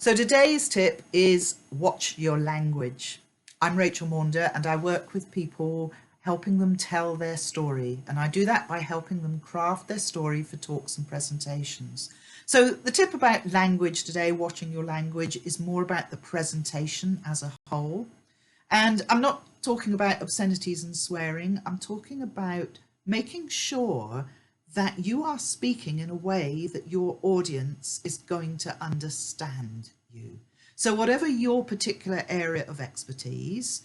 So today's tip is watch your language. I'm Rachel Maunder and I work with people helping them tell their story, and I do that by helping them craft their story for talks and presentations. So the tip about language today, watching your language, is more about the presentation as a whole. And I'm not talking about obscenities and swearing, I'm talking about making sure that you are speaking in a way that your audience is going to understand you. So whatever your particular area of expertise,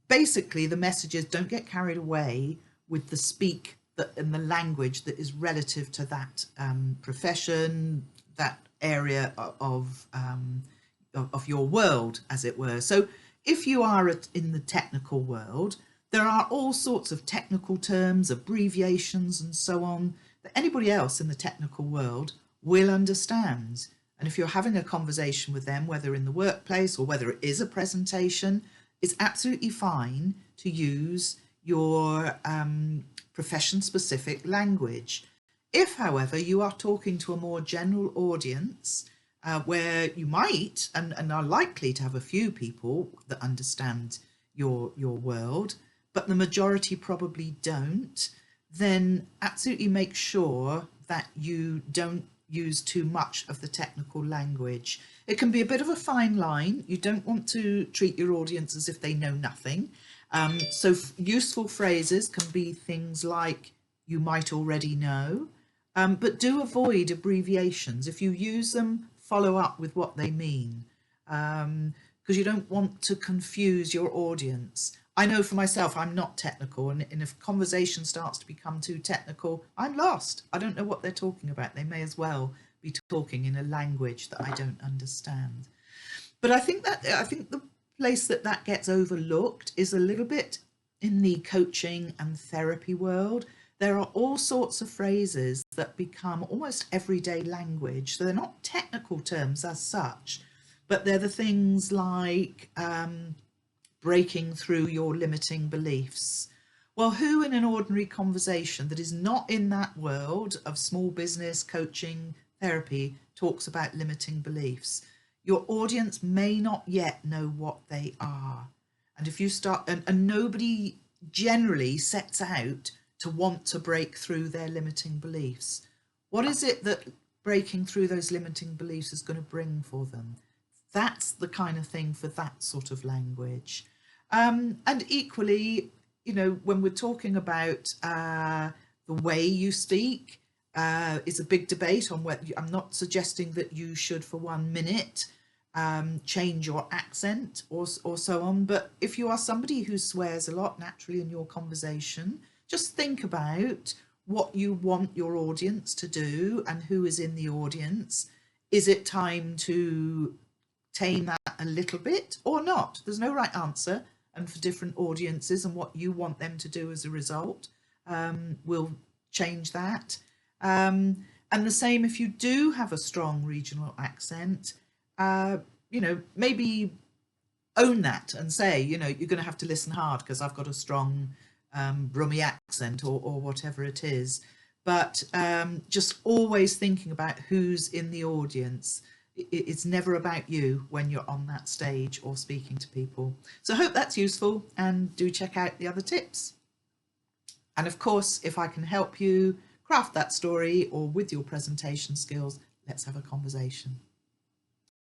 basically the message is don't get carried away with the speak and the language that is relative to that profession, that area of your world, as it were. So if you are in the technical world, there are all sorts of technical terms, abbreviations and so on that anybody else in the technical world will understand. And if you're having a conversation with them, whether in the workplace or whether it is a presentation, it's absolutely fine to use your profession-specific language. If, however, you are talking to a more general audience, where you might and are likely to have a few people that understand your world, but the majority probably don't, then absolutely make sure that you don't use too much of the technical language. It can be a bit of a fine line. You don't want to treat your audience as if they know nothing. So useful phrases can be things like "you might already know," but do avoid abbreviations. If you use them, follow up with what they mean, because you don't want to confuse your audience. I know for myself, I'm not technical, and if conversation starts to become too technical, I'm lost. I don't know what they're talking about. They may as well be talking in a language that I don't understand. But I think the place that gets overlooked is a little bit in the coaching and therapy world. There are all sorts of phrases that become almost everyday language. So they're not technical terms as such, but they're the things like breaking through your limiting beliefs. Well, who in an ordinary conversation that is not in that world of small business, coaching, therapy talks about limiting beliefs? Your audience may not yet know what they are. And if you start, and nobody generally sets out to want to break through their limiting beliefs. What is it that breaking through those limiting beliefs is going to bring for them? That's the kind of thing for that sort of language. And equally, you know, when we're talking about the way you speak, is a big debate on whether, I'm not suggesting that you should for 1 minute change your accent or so on, but if you are somebody who swears a lot naturally in your conversation, just think about what you want your audience to do and who is in the audience. Is it time to tame that a little bit or not? There's no right answer, and for different audiences and what you want them to do as a result will change that. And the same if you do have a strong regional accent, you know, maybe own that and say, you know, you're going to have to listen hard because I've got a strong Brummie accent or whatever it is. But just always thinking about who's in the audience. It's never about you when you're on that stage or speaking to people. So I hope that's useful, and do check out the other tips. And of course, if I can help you craft that story or with your presentation skills, let's have a conversation.